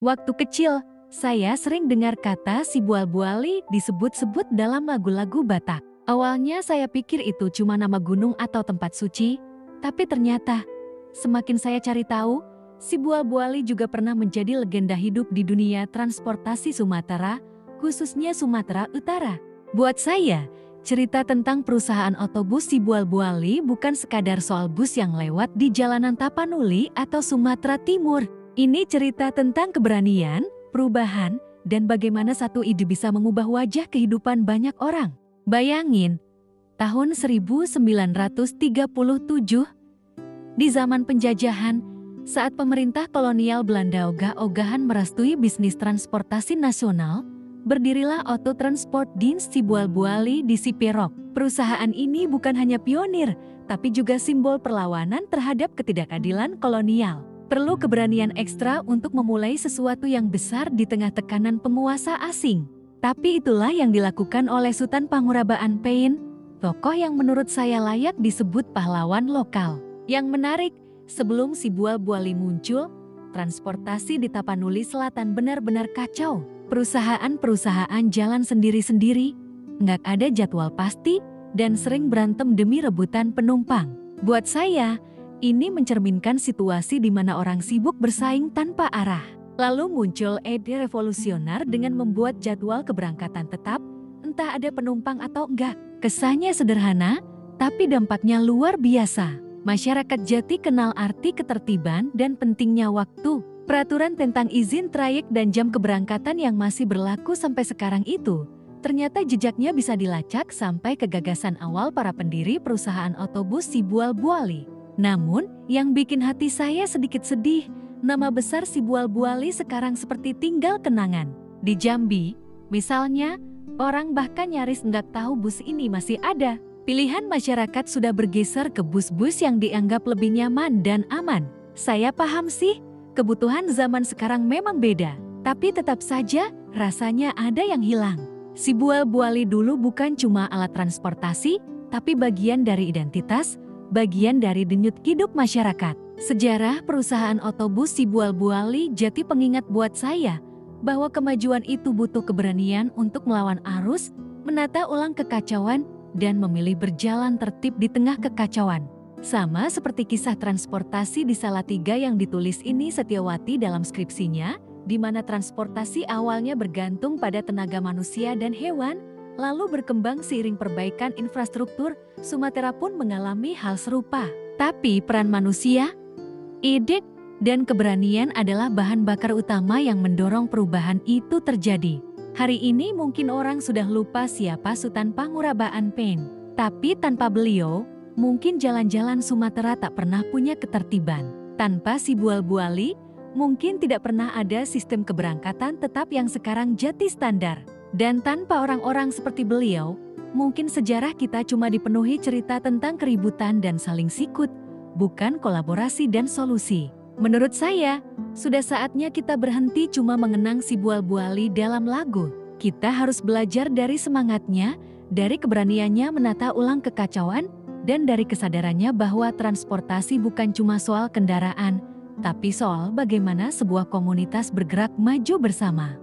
Waktu kecil, saya sering dengar kata si Bual-Buali disebut-sebut dalam lagu-lagu Batak. Awalnya saya pikir itu cuma nama gunung atau tempat suci, tapi ternyata semakin saya cari tahu, si Bual-Buali juga pernah menjadi legenda hidup di dunia transportasi Sumatera, khususnya Sumatera Utara. Buat saya, cerita tentang perusahaan otobus si Bual-Buali bukan sekadar soal bus yang lewat di jalanan Tapanuli atau Sumatera Timur. Ini cerita tentang keberanian, perubahan, dan bagaimana satu ide bisa mengubah wajah kehidupan banyak orang. Bayangin, tahun 1937, di zaman penjajahan, saat pemerintah kolonial Belanda ogah-ogahan merestui bisnis transportasi nasional, berdirilah Auto Transport Dienst si Bual-Buali di Siperok. Perusahaan ini bukan hanya pionir, tapi juga simbol perlawanan terhadap ketidakadilan kolonial. Perlu keberanian ekstra untuk memulai sesuatu yang besar di tengah tekanan penguasa asing. Tapi itulah yang dilakukan oleh Sutan Pangurabaan Pein, tokoh yang menurut saya layak disebut pahlawan lokal. Yang menarik, sebelum si Bual-Buali muncul, transportasi di Tapanuli Selatan benar-benar kacau. Perusahaan-perusahaan jalan sendiri-sendiri, nggak ada jadwal pasti, dan sering berantem demi rebutan penumpang. Buat saya, ini mencerminkan situasi di mana orang sibuk bersaing tanpa arah. Lalu muncul ide revolusioner dengan membuat jadwal keberangkatan tetap, entah ada penumpang atau enggak. Kesannya sederhana, tapi dampaknya luar biasa. Masyarakat Jati kenal arti ketertiban dan pentingnya waktu. Peraturan tentang izin trayek dan jam keberangkatan yang masih berlaku sampai sekarang itu, ternyata jejaknya bisa dilacak sampai ke gagasan awal para pendiri perusahaan otobus si Bual-Buali. Namun, yang bikin hati saya sedikit sedih, nama besar si Bual-Buali sekarang seperti tinggal kenangan. Di Jambi, misalnya, orang bahkan nyaris nggak tahu bus ini masih ada. Pilihan masyarakat sudah bergeser ke bus-bus yang dianggap lebih nyaman dan aman. Saya paham sih, kebutuhan zaman sekarang memang beda, tapi tetap saja rasanya ada yang hilang. Si Bual-Buali dulu bukan cuma alat transportasi, tapi bagian dari identitas, bagian dari denyut hidup masyarakat. Sejarah perusahaan otobus si Bual-Buali jadi pengingat buat saya bahwa kemajuan itu butuh keberanian untuk melawan arus, menata ulang kekacauan, dan memilih berjalan tertib di tengah kekacauan. Sama seperti kisah transportasi di Salatiga yang ditulis ini Setiawati dalam skripsinya, di mana transportasi awalnya bergantung pada tenaga manusia dan hewan, lalu berkembang seiring perbaikan infrastruktur. Sumatera pun mengalami hal serupa. Tapi peran manusia, ide, dan keberanian adalah bahan bakar utama yang mendorong perubahan itu terjadi. Hari ini mungkin orang sudah lupa siapa Sutan Pangurabaan Pein. Tapi tanpa beliau, mungkin jalan-jalan Sumatera tak pernah punya ketertiban. Tanpa si Bual-Buali, mungkin tidak pernah ada sistem keberangkatan tetap yang sekarang jadi standar. Dan tanpa orang-orang seperti beliau, mungkin sejarah kita cuma dipenuhi cerita tentang keributan dan saling sikut, bukan kolaborasi dan solusi. Menurut saya, sudah saatnya kita berhenti cuma mengenang si Bual-Buali dalam lagu. Kita harus belajar dari semangatnya, dari keberaniannya menata ulang kekacauan, dan dari kesadarannya bahwa transportasi bukan cuma soal kendaraan, tapi soal bagaimana sebuah komunitas bergerak maju bersama.